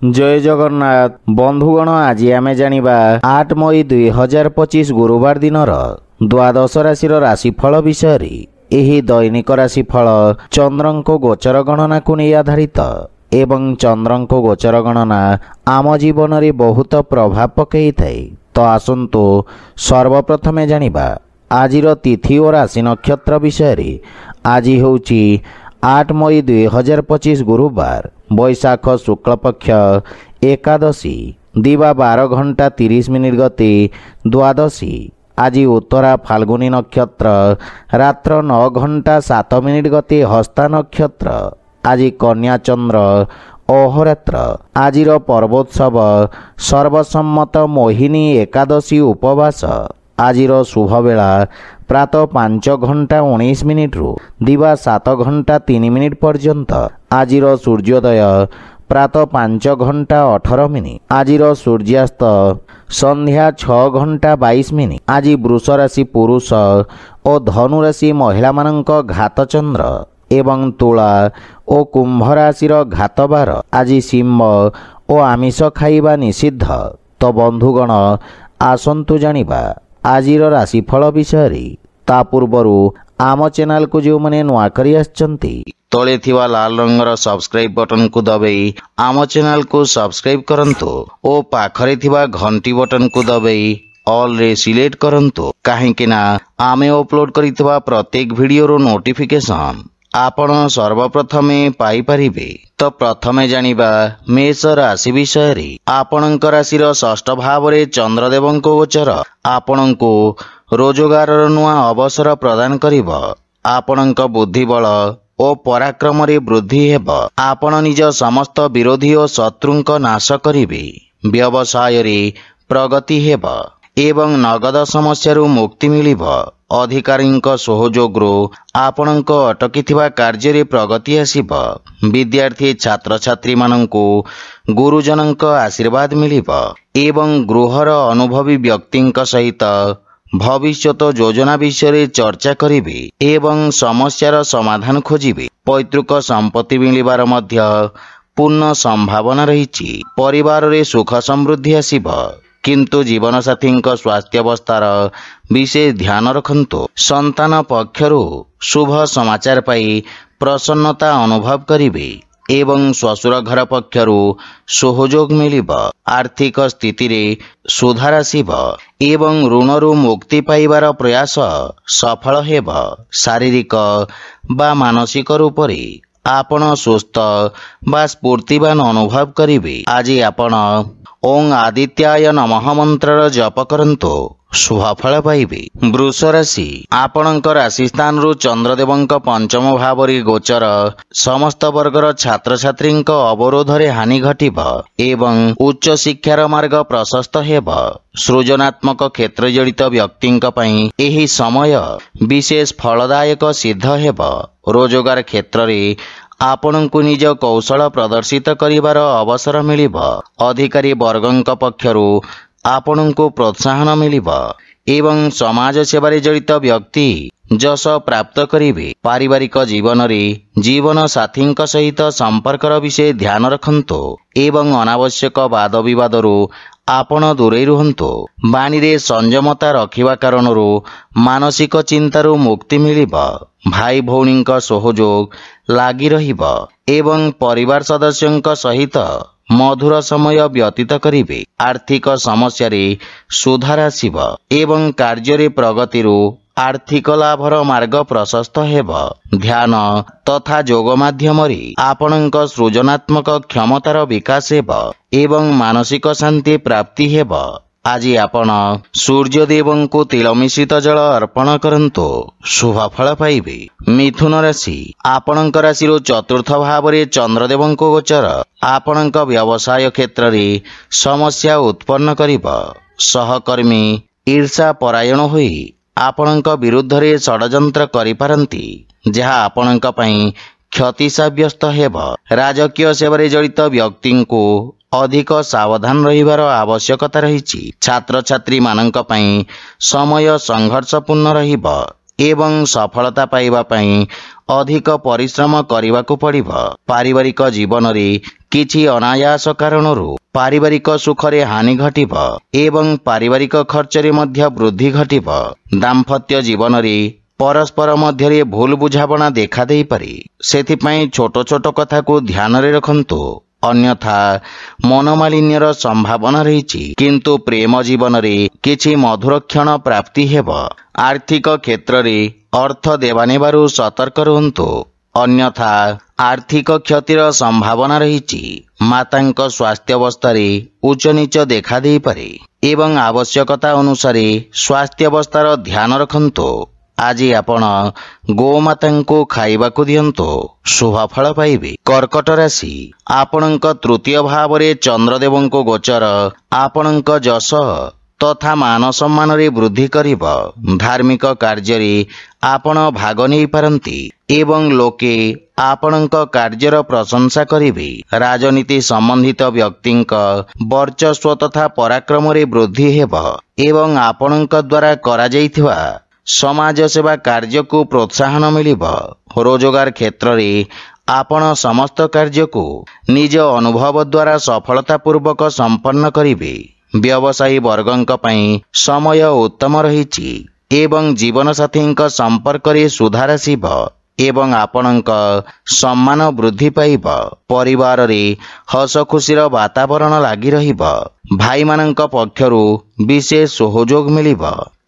जय जगन्नाथ बंधुगण आज आमे जानिबा 8 मई 2025 गुरुवार दिनर द्वादश राशिर राशिफल विषय रे। एही दैनिक राशिफल चंद्रंको गोचर गणना को नहीं आधारित एवं चंद्रंको गोचर गणना आम जीवन रे बहुत प्रभाव पकई थाए। तो आसंतु सर्वप्रथमे जानिबा आजिर तिथि और राशि नक्षत्र विषय रे। आज होउची 8 मई 2025 गुरुवार बैशाख शुक्ल पक्ष एकादशी दिवा 12:30 गति द्वादशी। आज उत्तरा फाल्गुनी नक्षत्र रात्र 9:07 गति हस्ता नक्षत्र। आज कन्या चंद्र अहोरात्र। आजिर पर्वोत्सव सर्वसम्मत मोहिनी एकादशी उपवास। आजिर शुभ बेला प्रातः 5:19 रु दिवा 7:03 पर्यंत। आजिर सूर्योदय प्रातः 5:18। आजिर सूर्यास्त संध्या 6:22। आज वृष राशि पुरुष और धनु राशि महिला मानक घात चंद्र एवं तुला और कुंभ राशिर घात बार। आज सिंह और आमिष खाइबा निषिद्ध। तो बंधुगण आसंतु जानिबा आजिर राशिफल विषय रे। ता पूर्वरु आम चैनल को जो माने नुआ करी आछंती तले थिवा लाल रंगर सब्सक्राइब बटन को दबाई आम चैनल को सब्सक्राइब करंतु और पाखरे थिवा घंटी बटन को दबाई ऑल रे सिलेक्ट करंतु काहेकि ना आमे अपलोड करितवा प्रत्येक वीडियो रो नोटिफिकेशन आपण सर्वप्रथमे पाई परिबे। तो प्रथमे जानिबा मेष राशि विषय रे। आपणक राशिर षष्ठ भाव रे चंद्रदेवंक गोचर आपणको रोजगार नुआ अवसर प्रदान करिब। आपणक बुद्धि बल और पराक्रम रे वृद्धि हेब। आपण निज समस्त विरोधी और शत्रुंक नाश करिबे। व्यवसाय रे प्रगति हेब एवं नगद समस्या रु मुक्ति मिलिब। अधिकारींक सहयोगरो आपणक अटकिथिबा कार्य रे प्रगति आसिब। विद्यार्थी छात्र छात्री माननकु गुरुजनक आशीर्वाद मिलिब एवं गृहर अनुभवी व्यक्तिंक सहित भविष्यत योजना विषय चर्चा करिबे एवं समस्यार समाधान खोजिबे। पैतृक संपत्ति मिलिबार मध्य पूर्ण संभावना रहिछि। परिवार रे सुख समृद्धि आसिब किंतु जीवन साथी स्वास्थ्य अवस्थार विशेष ध्यान रखंतु। संतान पक्षरु शुभ समाचार पाई प्रसन्नता अनुभव करिबे एवं ससुर घर पक्षरु सहयोग मिलिब। आर्थिक स्थिति रे सुधार आसिब एवं ऋणरु मुक्ति पाइबार प्रयास सफल हेब। शारीरिक बा मानसिक रूप रे आपण सुस्थ बा स्फूर्तिवान अनुभव करिबे। आज आपण ओं आदित्याय नमः मंत्र जप करंतु शुभफल पाइबे। वृष राशि आपणक राशि स्थान रु चंद्रदेवंक पंचम भाव रे गोचर समस्त वर्गर छात्र छात्री अवरोध रे हानि घटिब एवं उच्च शिक्षार मार्ग प्रशस्त हेब। सृजनात्मक क्षेत्र जड़ित व्यक्तिंक पई एही समय विशेष फलदायक सिद्ध हेब। रोजगार क्षेत्र रे आपणको निज कौशल प्रदर्शित करिवार अवसर मिलिब। अधिकारी वर्गंक पक्षरु आपणको प्रोत्साहन मिलिब एवं समाज सेवारे जड़ित व्यक्ति जस प्राप्त करिवे। पारिवारिक जीवन रे जीवन साथींक सहित संपर्कर विषय ध्यान रखंतु एवं अनावश्यक वाद विवादरु आपण दूरे रुहंतु। बाणी रे संयमता रखिबा कारणरु मानसिक चिंतारु मुक्ति मिलिब। भाई भौणींक सहयोग लागी रहिब एवं परिवार सदस्यंक सहित मधुर समय व्यतीत करिवे। आर्थिक समस्या रे सुधार आसिब एवं कार्य रे प्रगति रु आर्थिक लाभर मार्ग प्रशस्त हेब। ध्यान तथा योग माध्यम रे आपणक सृजनात्मक क्षमतार विकास हेब एवं मानसिक शांति प्राप्ति हेब। आज आपण सूर्य देवंको तिल मिश्रित जल अर्पण करंतु शुभफल पाइबे। मिथुन राशि आपणक राशि चतुर्थ भाव रे चंद्रदेवंको गोचर आपणक व्यवसाय क्षेत्र रे समस्या उत्पन्न करिब। सहकर्मी ईर्षा परायण होई आपणक विरुद्ध रे षडयंत्र करिपारंती जहा आपणक पई क्षति साब्यस्त हेब। राजकीय सेवारे जड़ित व्यक्ति को अधिक सावधान रहिबार आवश्यकता रहिछि। छात्र छात्री मानक पई समय संघर्षपूर्ण रहिब एवं सफलता पाइबा पई ଅଧିକ ପରିଶ୍ରମ କରିବାକୁ ପଡ଼ିବ। ପାରିବାରିକ ଜୀବନରେ କିଛି ଅନାୟାସ କାରଣରୁ ପାରିବାରିକ ସୁଖରେ ହାନି ଘଟିବ ଏବଂ ପାରିବାରିକ ଖର୍ଚ୍ଚରେ ମଧ୍ୟ ବୃଦ୍ଧି ଘଟିବ। ଦାମ୍ପତ୍ୟ ଜୀବନରେ ପରସ୍ପର ମଧ୍ୟରେ ଭୁଲ ବୁଝାମଣା ଦେଖାଦେଇପାରେ। ସେଥିପାଇଁ ଛୋଟ ଛୋଟ କଥାକୁ ଧ୍ୟାନରେ ରଖନ୍ତୁ, ଅନ୍ୟଥା ମନୋମାଳିନ୍ୟର ସମ୍ଭାବନା ରହିଛି। କିନ୍ତୁ ପ୍ରେମ ଜୀବନରେ କିଛି ମଧୁର କ୍ଷଣ ପ୍ରାପ୍ତି ହେବ। ଆର୍ଥିକ କ୍ଷେତ୍ରରେ ଅର୍ଥ ଦେବା ନେବାରୁ ସତର୍କ ରୁହନ୍ତୁ, ଅନ୍ୟଥା ଆର୍ଥିକ କ୍ଷତିର ସମ୍ଭାବନା ରହିଛି। ମାତାଙ୍କ ସ୍ୱାସ୍ଥ୍ୟାବସ୍ଥାରେ ଉଚ୍ଚ ନିଚ ଦେଖାଦେଇପାରେ ଏବଂ ଆବଶ୍ୟକତା ଅନୁସାରେ ସ୍ୱାସ୍ଥ୍ୟାବସ୍ଥାର ଧ୍ୟାନ ରଖନ୍ତୁ। ଆଜି ଆପଣ ଗୋମାତାଙ୍କୁ ଖାଇବାକୁ ଦିଅନ୍ତୁ, ଶୁଭଫଳ ପାଇବେ। କର୍କଟ ରାଶି, ଆପଣଙ୍କ ତୃତୀୟ ଭାବରେ ଚନ୍ଦ୍ରଦେବଙ୍କ ଗୋଚର ଆପଣଙ୍କ ଯଶ ତଥା ମାନ ସମ୍ମାନରେ ବୃଦ୍ଧି କରିବ। ଧାର୍ମିକ କାର୍ଯ୍ୟରେ ଆପଣ ଭାଗ ନେଇପାରନ୍ତି ଏବଂ ଲୋକେ ଆପଣଙ୍କ କାର୍ଯ୍ୟର ପ୍ରଶଂସା କରିବେ। ରାଜନୀତି ସମ୍ବନ୍ଧିତ ବ୍ୟକ୍ତିଙ୍କ ବର୍ଚସ୍ୱ ତଥା ପରାକ୍ରମରେ ବୃଦ୍ଧି ହେବ ଏବଂ ଆପଣଙ୍କ ଦ୍ୱାରା କରାଯାଇଥିବା ସମାଜ ସେବା କାର୍ଯ୍ୟକୁ ପ୍ରୋତ୍ସାହନ ମିଳିବ। ରୋଜଗାର କ୍ଷେତ୍ରରେ ଆପଣ ସମସ୍ତ କାର୍ଯ୍ୟକୁ ନିଜ ଅନୁଭବ ଦ୍ୱାରା ସଫଳତାପୂର୍ବକ ସମ୍ପନ୍ନ କରିବେ। ବ୍ୟବସାୟୀ ବର୍ଗଙ୍କ ପାଇଁ ସମୟ ଉତ୍ତମ ରହିଛି ଏବଂ ଜୀବନସାଥୀଙ୍କ ସମ୍ପର୍କରେ ସୁଧାର ଆସିବ ଏବଂ ଆପଣଙ୍କ ସମ୍ମାନ ବୃଦ୍ଧି ପାଇବ। ପରିବାରରେ ହସ ଖୁସିର ବାତାବରଣ ଲାଗି ରହିବ। ଭାଇମାନଙ୍କ ପକ୍ଷରୁ ବିଶେଷ ସହଯୋଗ ମିଳିବ।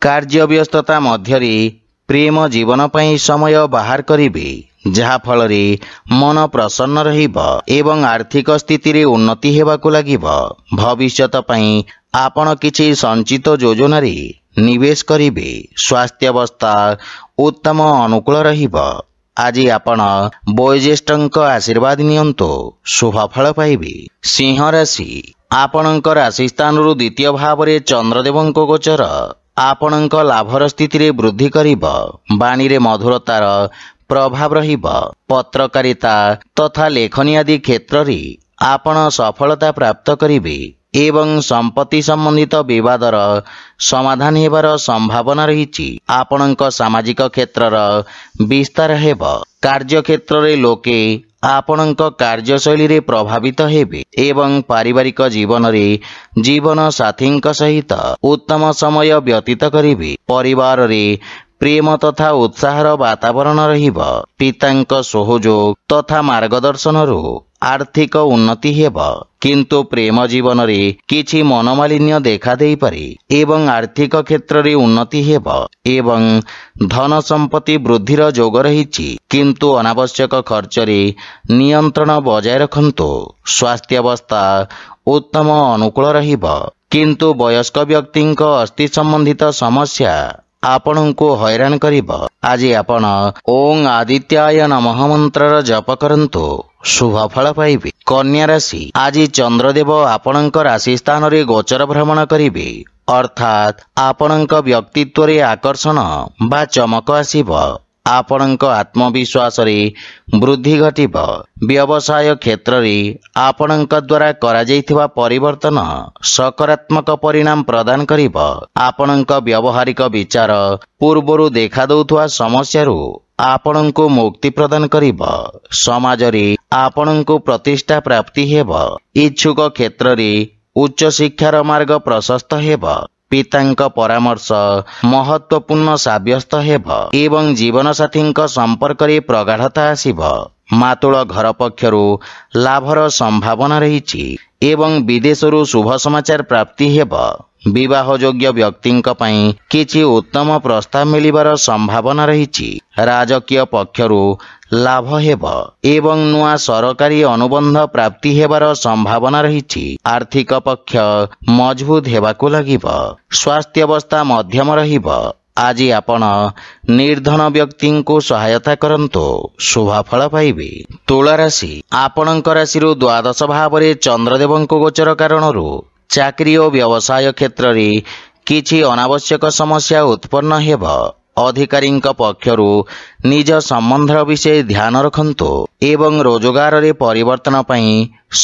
କାର୍ଯ୍ୟ ବ୍ୟସ୍ତତା ମଧ୍ୟରେ ପ୍ରେମ ଜୀବନ ପାଇଁ ସମୟ ବାହାର କରିବେ, ଯାହାଫଳରେ ମନ ପ୍ରସନ୍ନ ରହିବ ଏବଂ ଆର୍ଥିକ ସ୍ଥିତିରେ ଉନ୍ନତି ହେବାକୁ ଲାଗିବ। ଭବିଷ୍ୟତ ପାଇଁ ଆପଣ କିଛି ସଞ୍ଚିତ ଯୋଜନାରେ ନିବେଶ କରିବେ। ସ୍ୱାସ୍ଥ୍ୟାବସ୍ଥା ଉତ୍ତମ ଅନୁକୂଳ ରହିବ। ଆଜି ଆପଣ ବୟୋଜ୍ୟେଷ୍ଠଙ୍କ ଆଶୀର୍ବାଦ ନିଅନ୍ତୁ, ଶୁଭଫଳ ପାଇବେ। ସିଂହ ରାଶି, ଆପଣଙ୍କ ରାଶି ସ୍ଥାନରୁ ଦ୍ୱିତୀୟ ଭାବରେ ଚନ୍ଦ୍ରଦେବଙ୍କ ଗୋଚର ଆପଣଙ୍କ ଲାଭର ସ୍ଥିତିରେ ବୃଦ୍ଧି କରିବ। ବାଣୀରେ ମଧୁରତାର ପ୍ରଭାବ ରହିବ। ପତ୍ରକାରିତା ତଥା ଲେଖନୀ ଆଦି କ୍ଷେତ୍ରରେ ଆପଣ ସଫଳତା ପ୍ରାପ୍ତ କରିବେ ଏବଂ ସମ୍ପତ୍ତି ସମ୍ବନ୍ଧିତ ବିବାଦର ସମାଧାନ ହେବାର ସମ୍ଭାବନା ରହିଛି। ଆପଣଙ୍କ ସାମାଜିକ କ୍ଷେତ୍ରର ବିସ୍ତାର ହେବ। କାର୍ଯ୍ୟକ୍ଷେତ୍ରରେ ଲୋକେ ଆପଣଙ୍କ କାର୍ଯ୍ୟଶୈଳୀରେ ପ୍ରଭାବିତ ହେବେ ଏବଂ ପାରିବାରିକ ଜୀବନରେ ଜୀବନ ସାଥୀଙ୍କ ସହିତ ଉତ୍ତମ ସମୟ ବ୍ୟତୀତ କରିବେ। ପରିବାରରେ ପ୍ରେମ ତଥା ଉତ୍ସାହର ବାତାବରଣ ରହିବ। ପିତାଙ୍କ ସହଯୋଗ ତଥା ମାର୍ଗଦର୍ଶନରୁ ଆର୍ଥିକ ଉନ୍ନତି ହେବ, କିନ୍ତୁ ପ୍ରେମ ଜୀବନରେ କିଛି ମନୋମାଳିନ୍ୟ ଦେଖାଦେଇପାରେ ଏବଂ ଆର୍ଥିକ କ୍ଷେତ୍ରରେ ଉନ୍ନତି ହେବ ଏବଂ ଧନ ସମ୍ପତ୍ତି ବୃଦ୍ଧିର ଯୋଗ ରହିଛି। କିନ୍ତୁ ଅନାବଶ୍ୟକ ଖର୍ଚ୍ଚରେ ନିୟନ୍ତ୍ରଣ ବଜାୟ ରଖନ୍ତୁ। ସ୍ୱାସ୍ଥ୍ୟାବସ୍ଥା ଉତ୍ତମ ଅନୁକୂଳ ରହିବ, କିନ୍ତୁ ବୟସ୍କ ବ୍ୟକ୍ତିଙ୍କ ଅସ୍ଥି ସମ୍ବନ୍ଧିତ ସମସ୍ୟା ଆପଣଙ୍କୁ ହଇରାଣ କରିବ। ଆଜି ଆପଣ ଓଂ ଆଦିତ୍ୟାୟ ନମଃ ମନ୍ତ୍ରର ଜପ କରନ୍ତୁ, ଶୁଭଫଳ ପାଇବେ। କନ୍ୟା ରାଶି, ଆଜି ଚନ୍ଦ୍ରଦେବ ଆପଣଙ୍କ ରାଶି ସ୍ଥାନରେ ଗୋଚର ଭ୍ରମଣ କରିବେ, ଅର୍ଥାତ୍ ଆପଣଙ୍କ ବ୍ୟକ୍ତିତ୍ୱରେ ଆକର୍ଷଣ ବା ଚମକ ଆସିବ। ଆପଣଙ୍କ ଆତ୍ମବିଶ୍ୱାସରେ ବୃଦ୍ଧି ଘଟିବ। ବ୍ୟବସାୟ କ୍ଷେତ୍ରରେ ଆପଣଙ୍କ ଦ୍ୱାରା କରାଯାଇଥିବା ପରିବର୍ତ୍ତନ ସକାରାତ୍ମକ ପରିଣାମ ପ୍ରଦାନ କରିବ। ଆପଣଙ୍କ ବ୍ୟବହାରିକ ବିଚାର ପୂର୍ବରୁ ଦେଖାଦେଉଥିବା ସମସ୍ୟାରୁ ଆପଣଙ୍କୁ ମୁକ୍ତି ପ୍ରଦାନ କରିବ। ସମାଜରେ ଆପଣଙ୍କୁ ପ୍ରତିଷ୍ଠା ପ୍ରାପ୍ତି ହେବ। ଇଚ୍ଛୁକ କ୍ଷେତ୍ରରେ ଉଚ୍ଚଶିକ୍ଷାର ମାର୍ଗ ପ୍ରଶସ୍ତ ହେବ। ପିତାଙ୍କ ପରାମର୍ଶ ମହତ୍ୱପୂର୍ଣ୍ଣ ସାବ୍ୟସ୍ତ ହେବ ଏବଂ ଜୀବନସାଥୀଙ୍କ ସମ୍ପର୍କରେ ପ୍ରଗାଢ଼ତା ଆସିବ। ମାତୃଳ ଘର ପକ୍ଷରୁ ଲାଭର ସମ୍ଭାବନା ରହିଛି ଏବଂ ବିଦେଶରୁ ଶୁଭ ସମାଚାର ପ୍ରାପ୍ତି ହେବ। ବିବାହ ଯୋଗ୍ୟ ବ୍ୟକ୍ତିଙ୍କ ପାଇଁ କିଛି ଉତ୍ତମ ପ୍ରସ୍ତାବ ମିଳିବାର ସମ୍ଭାବନା ରହିଛି। ରାଜକୀୟ ପକ୍ଷରୁ ଲାଭ ହେବ ଏବଂ ନୂଆ ସରକାରୀ ଅନୁବନ୍ଧ ପ୍ରାପ୍ତି ହେବାର ସମ୍ଭାବନା ରହିଛି। ଆର୍ଥିକ ପକ୍ଷ ମଜବୁତ ହେବାକୁ ଲାଗିବ। ସ୍ୱାସ୍ଥ୍ୟାବସ୍ଥା ମଧ୍ୟମ ରହିବ। ଆଜି ଆପଣ ନିର୍ଧନ ବ୍ୟକ୍ତିଙ୍କୁ ସହାୟତା କରନ୍ତୁ, ଶୁଭଫଳ ପାଇବେ। ତୁଳା ରାଶି, ଆପଣଙ୍କ ରାଶିରୁ ଦ୍ୱାଦଶ ଭାବରେ ଚନ୍ଦ୍ରଦେବଙ୍କ ଗୋଚର କାରଣରୁ ଚାକିରି ଓ ବ୍ୟବସାୟ କ୍ଷେତ୍ରରେ କିଛି ଅନାବଶ୍ୟକ ସମସ୍ୟା ଉତ୍ପନ୍ନ ହେବ। ଅଧିକାରୀଙ୍କ ପକ୍ଷରୁ ନିଜ ସମ୍ବନ୍ଧର ବିଷୟ ଧ୍ୟାନ ରଖନ୍ତୁ ଏବଂ ରୋଜଗାରରେ ପରିବର୍ତ୍ତନ ପାଇଁ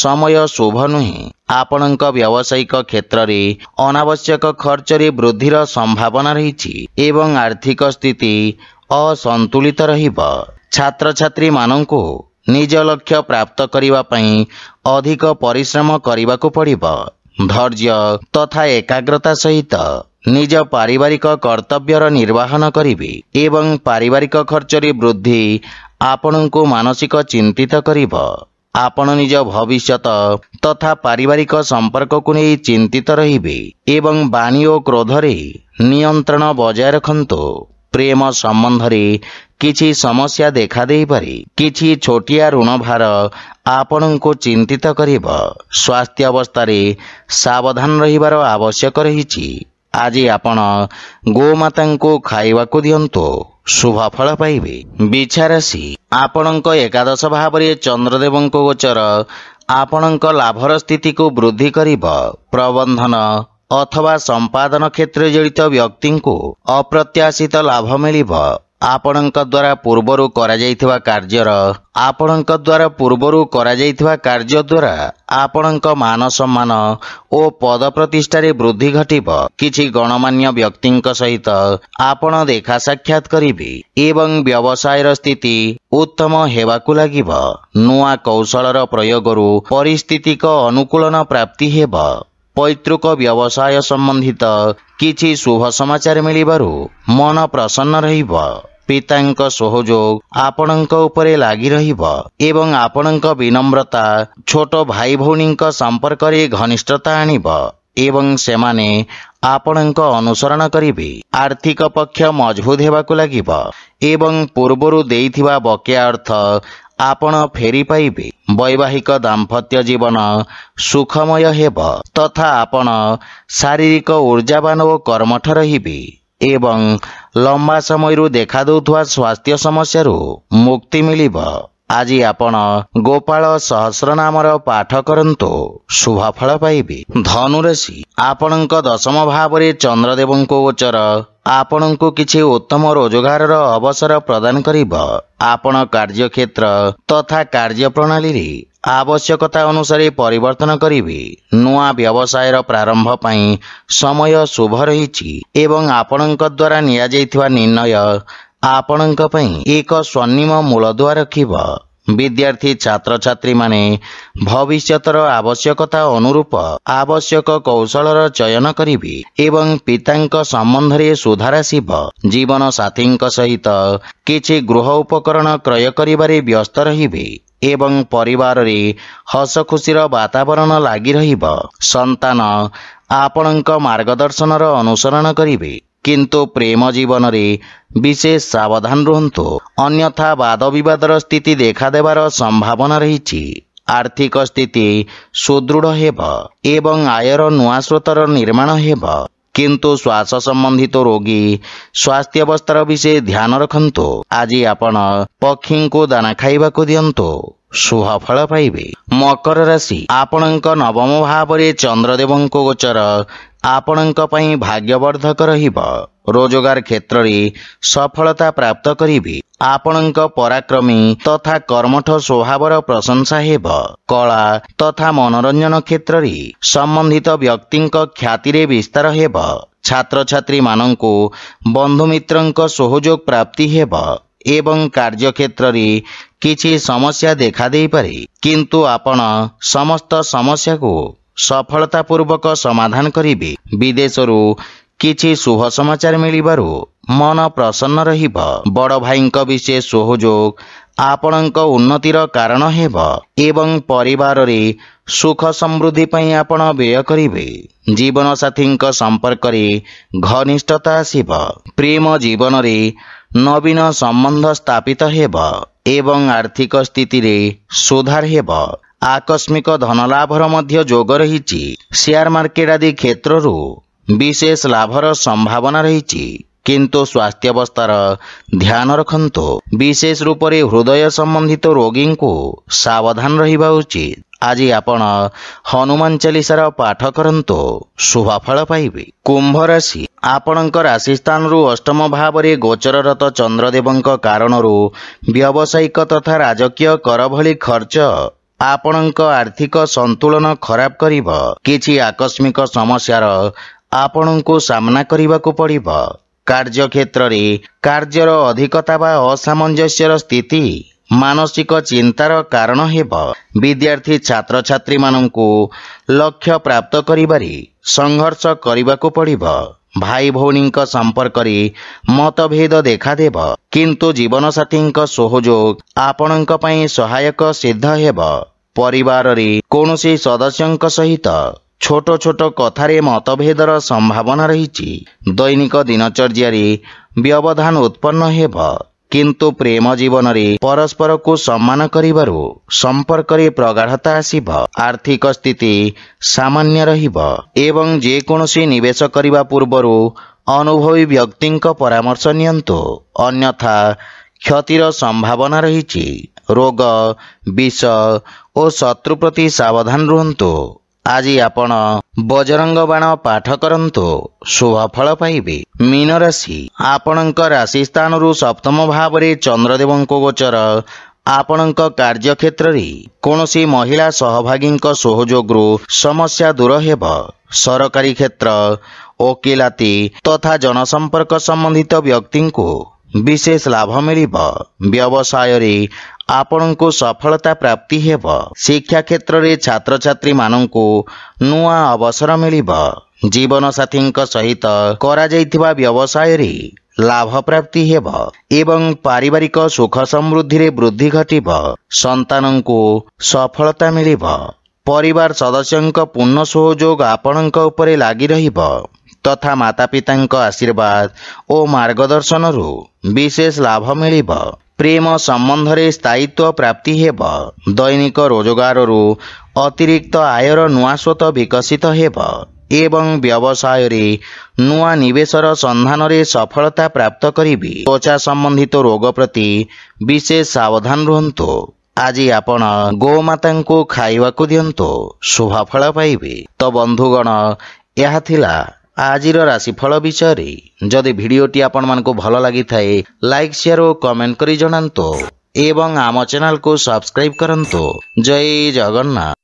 ସମୟ ଶୁଭ ନୁହେଁ। ଆପଣଙ୍କ ବ୍ୟବସାୟିକ କ୍ଷେତ୍ରରେ ଅନାବଶ୍ୟକ ଖର୍ଚ୍ଚରେ ବୃଦ୍ଧିର ସମ୍ଭାବନା ରହିଛି ଏବଂ ଆର୍ଥିକ ସ୍ଥିତି ଅସନ୍ତୁଳିତ ରହିବ। ଛାତ୍ରଛାତ୍ରୀମାନଙ୍କୁ ନିଜ ଲକ୍ଷ୍ୟ ପ୍ରାପ୍ତ କରିବା ପାଇଁ ଅଧିକ ପରିଶ୍ରମ କରିବାକୁ ପଡ଼ିବ। ଧୈର୍ଯ୍ୟ ତଥା ଏକାଗ୍ରତା ସହିତ ନିଜ ପାରିବାରିକ କର୍ତ୍ତବ୍ୟର ନିର୍ବାହନ କରିବେ ଏବଂ ପାରିବାରିକ ଖର୍ଚ୍ଚରେ ବୃଦ୍ଧି ଆପଣଙ୍କୁ ମାନସିକ ଚିନ୍ତିତ କରିବ। ଆପଣ ନିଜ ଭବିଷ୍ୟତ ତଥା ପାରିବାରିକ ସମ୍ପର୍କକୁ ନେଇ ଚିନ୍ତିତ ରହିବେ ଏବଂ ବାଣୀ ଓ କ୍ରୋଧରେ ନିୟନ୍ତ୍ରଣ ବଜାୟ ରଖନ୍ତୁ। ପ୍ରେମ ସମ୍ବନ୍ଧରେ କିଛି ସମସ୍ୟା ଦେଖାଦେଇପାରେ। କିଛି ଛୋଟିଆ ଋଣଭାର ଆପଣଙ୍କୁ ଚିନ୍ତିତ କରିବ। ସ୍ୱାସ୍ଥ୍ୟ ଅବସ୍ଥାରେ ସାବଧାନ ରହିବାର ଆବଶ୍ୟକ ରହିଛି। ଆଜି ଆପଣ ଗୋମାତାଙ୍କୁ ଖାଇବାକୁ ଦିଅନ୍ତୁ, ଶୁଭ ଫଳ ପାଇବେ। ବିଛା ରାଶି, ଆପଣଙ୍କ ଏକାଦଶ ଭାବରେ ଚନ୍ଦ୍ରଦେବଙ୍କ ଗୋଚର ଆପଣଙ୍କ ଲାଭର ସ୍ଥିତିକୁ ବୃଦ୍ଧି କରିବ। ପ୍ରବନ୍ଧନ ଅଥବା ସମ୍ପାଦନ କ୍ଷେତ୍ରରେ ଜଡ଼ିତ ବ୍ୟକ୍ତିଙ୍କୁ ଅପ୍ରତ୍ୟାଶିତ ଲାଭ ମିଳିବ। ଆପଣଙ୍କ ଦ୍ୱାରା ପୂର୍ବରୁ କରାଯାଇଥିବା କାର୍ଯ୍ୟ ଦ୍ୱାରା ଆପଣଙ୍କ ମାନ ସମ୍ମାନ ଓ ପଦ ପ୍ରତିଷ୍ଠାରେ ବୃଦ୍ଧି ଘଟିବ। କିଛି ଗଣମାନ୍ୟ ବ୍ୟକ୍ତିଙ୍କ ସହିତ ଆପଣ ଦେଖା ସାକ୍ଷାତ କରିବେ ଏବଂ ବ୍ୟବସାୟର ସ୍ଥିତି ଉତ୍ତମ ହେବାକୁ ଲାଗିବ। ନୂଆ କୌଶଳର ପ୍ରୟୋଗରୁ ପରିସ୍ଥିତିକ ଅନୁକୂଳନ ପ୍ରାପ୍ତି ହେବ। ପୈତୃକ ବ୍ୟବସାୟ ସମ୍ବନ୍ଧିତ କିଛି ଶୁଭ ସମାଚାର ମିଳିବାରୁ ମନ ପ୍ରସନ୍ନ ରହିବ। ପିତାଙ୍କ ସହଯୋଗ ଆପଣଙ୍କ ଉପରେ ଲାଗି ରହିବ ଏବଂ ଆପଣଙ୍କ ବିନମ୍ରତା ଛୋଟ ଭାଇ ଭଉଣୀଙ୍କ ସମ୍ପର୍କରେ ଘନିଷ୍ଠତା ଆଣିବ ଏବଂ ସେମାନେ ଆପଣଙ୍କ ଅନୁସରଣ କରିବେ। ଆର୍ଥିକ ପକ୍ଷ ମଜବୁତ ହେବାକୁ ଲାଗିବ ଏବଂ ପୂର୍ବରୁ ଦେଇଥିବା ବକେୟା ଅର୍ଥ ଆପଣ ଫେରି ପାଇବେ। ବୈବାହିକ ଦାମ୍ପତ୍ୟ ଜୀବନ ସୁଖମୟ ହେବ ତଥା ଆପଣ ଶାରୀରିକ ଊର୍ଜାବାନ ଓ କର୍ମଠ ରହିବେ ଏବଂ ଲମ୍ବା ସମୟରୁ ଦେଖାଦେଉଥିବା ସ୍ୱାସ୍ଥ୍ୟ ସମସ୍ୟାରୁ ମୁକ୍ତି ମିଳିବ। ଆଜି ଆପଣ ଗୋପାଳ ସହସ୍ରନାମର ପାଠ କରନ୍ତୁ, ଶୁଭ ଫଳ ପାଇବେ। ଧନୁରାଶି, ଆପଣଙ୍କ ଦଶମ ଭାବରେ ଚନ୍ଦ୍ରଦେବଙ୍କ ଗୋଚର ଆପଣଙ୍କୁ କିଛି ଉତ୍ତମ ରୋଜଗାରର ଅବସର ପ୍ରଦାନ କରିବ। ଆପଣ କାର୍ଯ୍ୟକ୍ଷେତ୍ର ତଥା କାର୍ଯ୍ୟପ୍ରଣାଳୀରେ ଆବଶ୍ୟକତା ଅନୁସାରେ ପରିବର୍ତ୍ତନ କରିବେ। ନୂଆ ବ୍ୟବସାୟର ପ୍ରାରମ୍ଭ ପାଇଁ ସମୟ ଶୁଭ ରହିଛି ଏବଂ ଆପଣଙ୍କ ଦ୍ୱାରା ନିଆଯାଇଥିବା ନିର୍ଣ୍ଣୟ ଆପଣଙ୍କ ପାଇଁ ଏକ ସ୍ୱର୍ଣ୍ଣିମ ମୂଳଦୁଆ ରଖିବ। ବିଦ୍ୟାର୍ଥୀ ଛାତ୍ରଛାତ୍ରୀମାନେ ଭବିଷ୍ୟତର ଆବଶ୍ୟକତା ଅନୁରୂପ ଆବଶ୍ୟକ କୌଶଳର ଚୟନ କରିବେ ଏବଂ ପିତାଙ୍କ ସମ୍ବନ୍ଧରେ ସୁଧାର ଆସିବ। ଜୀବନ ସାଥୀଙ୍କ ସହିତ କିଛି ଗୃହ ଉପକରଣ କ୍ରୟ କରିବାରେ ବ୍ୟସ୍ତ ରହିବେ ଏବଂ ପରିବାରରେ ହସ ଖୁସିର ବାତାବରଣ ଲାଗି ରହିବ। ସନ୍ତାନ ଆପଣଙ୍କ ମାର୍ଗଦର୍ଶନର ଅନୁସରଣ କରିବେ କିନ୍ତୁ ପ୍ରେମ ଜୀବନରେ ବିଶେଷ ସାବଧାନ ରୁହନ୍ତୁ, ଅନ୍ୟଥା ବାଦ ବିବାଦର ସ୍ଥିତି ଦେଖାଦେବାର ସମ୍ଭାବନା ରହିଛି। ଆର୍ଥିକ ସ୍ଥିତି ସୁଦୃଢ଼ ହେବ ଏବଂ ଆୟର ନୂଆ ସ୍ରୋତର ନିର୍ମାଣ ହେବ କିନ୍ତୁ ଶ୍ୱାସ ସମ୍ବନ୍ଧିତ ରୋଗୀ ସ୍ୱାସ୍ଥ୍ୟାବସ୍ଥାର ବିଷୟ ଧ୍ୟାନ ରଖନ୍ତୁ। ଆଜି ଆପଣ ପକ୍ଷୀଙ୍କୁ ଦାନା ଖାଇବାକୁ ଦିଅନ୍ତୁ, ଶୁଭ ଫଳ ପାଇବେ। ମକର ରାଶି, ଆପଣଙ୍କ ନବମ ଭାବରେ ଚନ୍ଦ୍ରଦେବଙ୍କ ଗୋଚର ଆପଣଙ୍କ ପାଇଁ ଭାଗ୍ୟବର୍ଦ୍ଧକ ରହିବ। ରୋଜଗାର କ୍ଷେତ୍ରରେ ସଫଳତା ପ୍ରାପ୍ତ କରିବେ। ଆପଣଙ୍କ ପରାକ୍ରମୀ ତଥା କର୍ମଠ ସ୍ୱଭାବର ପ୍ରଶଂସା ହେବ। କଳା ତଥା ମନୋରଞ୍ଜନ କ୍ଷେତ୍ରରେ ସମ୍ବନ୍ଧିତ ବ୍ୟକ୍ତିଙ୍କ ଖ୍ୟାତିରେ ବିସ୍ତାର ହେବ। ଛାତ୍ରଛାତ୍ରୀମାନଙ୍କୁ ବନ୍ଧୁମିତ୍ରଙ୍କ ସହଯୋଗ ପ୍ରାପ୍ତି ହେବ ଏବଂ କାର୍ଯ୍ୟକ୍ଷେତ୍ରରେ କିଛି ସମସ୍ୟା ଦେଖାଦେଇପାରେ କିନ୍ତୁ ଆପଣ ସମସ୍ତ ସମସ୍ୟାକୁ ସଫଳତାପୂର୍ବକ ସମାଧାନ କରିବେ। ବିଦେଶରୁ କିଛି ଶୁଭ ସମାଚାର ମିଳିବାରୁ ମନ ପ୍ରସନ୍ନ ରହିବ। ବଡ଼ ଭାଇଙ୍କ ବିଶେଷ ସହଯୋଗ ଆପଣଙ୍କ ଉନ୍ନତିର କାରଣ ହେବ ଏବଂ ପରିବାରରେ ସୁଖ ସମୃଦ୍ଧି ପାଇଁ ଆପଣ ବ୍ୟୟ କରିବେ। ଜୀବନସାଥୀଙ୍କ ସମ୍ପର୍କରେ ଘନିଷ୍ଠତା ଆସିବ। ପ୍ରେମ ଜୀବନରେ ନବୀନ ସମ୍ବନ୍ଧ ସ୍ଥାପିତ ହେବ ଏବଂ ଆର୍ଥିକ ସ୍ଥିତିରେ ସୁଧାର ହେବ। ଆକସ୍ମିକ ଧନଲାଭର ମଧ୍ୟ ଯୋଗ ରହିଛି। ସେୟାର ମାର୍କେଟ ଆଦି କ୍ଷେତ୍ରରୁ ବିଶେଷ ଲାଭର ସମ୍ଭାବନା ରହିଛି କିନ୍ତୁ ସ୍ୱାସ୍ଥ୍ୟାବସ୍ଥାର ଧ୍ୟାନ ରଖନ୍ତୁ। ବିଶେଷ ରୂପରେ ହୃଦୟ ସମ୍ବନ୍ଧିତ ରୋଗୀଙ୍କୁ ସାବଧାନ ରହିବା ଉଚିତ। ଆଜି ଆପଣ ହନୁମାନ ଚାଳିଶାର ପାଠ କରନ୍ତୁ, ଶୁଭ ଫଳ ପାଇବେ। କୁମ୍ଭ ରାଶି, ଆପଣଙ୍କ ରାଶି ସ୍ଥାନରୁ ଅଷ୍ଟମ ଭାବରେ ଗୋଚରରତ ଚନ୍ଦ୍ରଦେବଙ୍କ କାରଣରୁ ବ୍ୟବସାୟିକ ତଥା ରାଜକୀୟ କର ଭଳି ଖର୍ଚ୍ଚ ଆପଣଙ୍କ ଆର୍ଥିକ ସନ୍ତୁଳନ ଖରାପ କରିବ। କିଛି ଆକସ୍ମିକ ସମସ୍ୟାର ଆପଣଙ୍କୁ ସାମ୍ନା କରିବାକୁ ପଡ଼ିବ। କାର୍ଯ୍ୟକ୍ଷେତ୍ରରେ କାର୍ଯ୍ୟର ଅଧିକତା ବା ଅସାମଞ୍ଜସ୍ୟର ସ୍ଥିତି ମାନସିକ ଚିନ୍ତାର କାରଣ ହେବ। ବିଦ୍ୟାର୍ଥୀ ଛାତ୍ରଛାତ୍ରୀମାନଙ୍କୁ ଲକ୍ଷ୍ୟ ପ୍ରାପ୍ତ କରିବାରେ ସଂଘର୍ଷ କରିବାକୁ ପଡ଼ିବ। ଭାଇ ଭଉଣୀଙ୍କ ସମ୍ପର୍କରେ ମତଭେଦ ଦେଖାଦେବ, କିନ୍ତୁ ଜୀବନସାଥୀଙ୍କ ସହଯୋଗ ଆପଣଙ୍କ ପାଇଁ ସହାୟକ ସିଦ୍ଧ ହେବ। ପରିବାରରେ କୌଣସି ସଦସ୍ୟଙ୍କ ସହିତ ଛୋଟ ଛୋଟ କଥାରେ ମତଭେଦର ସମ୍ଭାବନା ରହିଛି। ଦୈନିକ ଦିନଚର୍ଯ୍ୟାରେ ବ୍ୟବଧାନ ଉତ୍ପନ୍ନ ହେବ, କିନ୍ତୁ ପ୍ରେମ ଜୀବନରେ ପରସ୍ପରକୁ ସମ୍ମାନ କରିବାରୁ ସମ୍ପର୍କରେ ପ୍ରଗାଢ଼ତା ଆସିବ। ଆର୍ଥିକ ସ୍ଥିତି ସାମାନ୍ୟ ରହିବ ଏବଂ ଯେକୌଣସି ନିବେଶ କରିବା ପୂର୍ବରୁ ଅନୁଭବୀ ବ୍ୟକ୍ତିଙ୍କ ପରାମର୍ଶ ନିଅନ୍ତୁ, ଅନ୍ୟଥା କ୍ଷତିର ସମ୍ଭାବନା ରହିଛି। ରୋଗ, ବିଷ ଓ ଶତ୍ରୁ ପ୍ରତି ସାବଧାନ ରୁହନ୍ତୁ। ଆଜି ଆପଣ ବଜରଙ୍ଗ ବାଣ ପାଠ କରନ୍ତୁ, ଶୁଭ ଫଳ ପାଇବେ। ମୀନ ରାଶି, ଆପଣଙ୍କ ରାଶି ସ୍ଥାନରୁ ସପ୍ତମ ଭାବରେ ଚନ୍ଦ୍ରଦେବଙ୍କ ଗୋଚର ଆପଣଙ୍କ କାର୍ଯ୍ୟକ୍ଷେତ୍ରରେ କୌଣସି ମହିଳା ସହଭାଗୀଙ୍କ ସହଯୋଗରୁ ସମସ୍ୟା ଦୂର ହେବ। ସରକାରୀ କ୍ଷେତ୍ର, ଓକିଲାତି ତଥା ଜନସମ୍ପର୍କ ସମ୍ବନ୍ଧିତ ବ୍ୟକ୍ତିଙ୍କୁ ବିଶେଷ ଲାଭ ମିଳିବ। ବ୍ୟବସାୟରେ ଆପଣଙ୍କୁ ସଫଳତା ପ୍ରାପ୍ତି ହେବ। ଶିକ୍ଷା କ୍ଷେତ୍ରରେ ଛାତ୍ରଛାତ୍ରୀମାନଙ୍କୁ ନୂଆ ଅବସର ମିଳିବ। ଜୀବନସାଥୀଙ୍କ ସହିତ କରାଯାଇଥିବା ବ୍ୟବସାୟରେ ଲାଭ ପ୍ରାପ୍ତି ହେବ ଏବଂ ପାରିବାରିକ ସୁଖ ସମୃଦ୍ଧିରେ ବୃଦ୍ଧି ଘଟିବ। ସନ୍ତାନଙ୍କୁ ସଫଳତା ମିଳିବ। ପରିବାର ସଦସ୍ୟଙ୍କ ପୂର୍ଣ୍ଣ ସହଯୋଗ ଆପଣଙ୍କ ଉପରେ ଲାଗି ରହିବ ତଥା ମାତାପିତାଙ୍କ ଆଶୀର୍ବାଦ ଓ ମାର୍ଗଦର୍ଶନରୁ ବିଶେଷ ଲାଭ ମିଳିବ। ପ୍ରେମ ସମ୍ବନ୍ଧରେ ସ୍ଥାୟିତ୍ୱ ପ୍ରାପ୍ତି ହେବ। ଦୈନିକ ରୋଜଗାରରୁ ଅତିରିକ୍ତ ଆୟର ନୂଆ ସ୍ରୋତ ବିକଶିତ ହେବ ଏବଂ ବ୍ୟବସାୟରେ ନୂଆ ନିବେଶର ସନ୍ଧାନରେ ସଫଳତା ପ୍ରାପ୍ତ କରିବେ। ତ୍ୱଚା ସମ୍ବନ୍ଧିତ ରୋଗ ପ୍ରତି ବିଶେଷ ସାବଧାନ ରୁହନ୍ତୁ। ଆଜି ଆପଣ ଗୋମାତାଙ୍କୁ ଖାଇବାକୁ ଦିଅନ୍ତୁ, ଶୁଭ ଫଳ ପାଇବେ। ତ ବନ୍ଧୁଗଣ, ଏହା ଥିଲା ଆଜିର ରାଶିଫଳ ବିଷୟରେ। ଯଦି ଭିଡ଼ିଓଟି ଆପଣମାନଙ୍କୁ ଭଲ ଲାଗିଥାଏ, ଲାଇକ୍, ସେୟାର ଓ କମେଣ୍ଟ କରି ଜଣାନ୍ତୁ ଏବଂ ଆମ ଚ୍ୟାନେଲକୁ ସବସ୍କ୍ରାଇବ୍ କରନ୍ତୁ। ଜୟ ଜଗନ୍ନାଥ।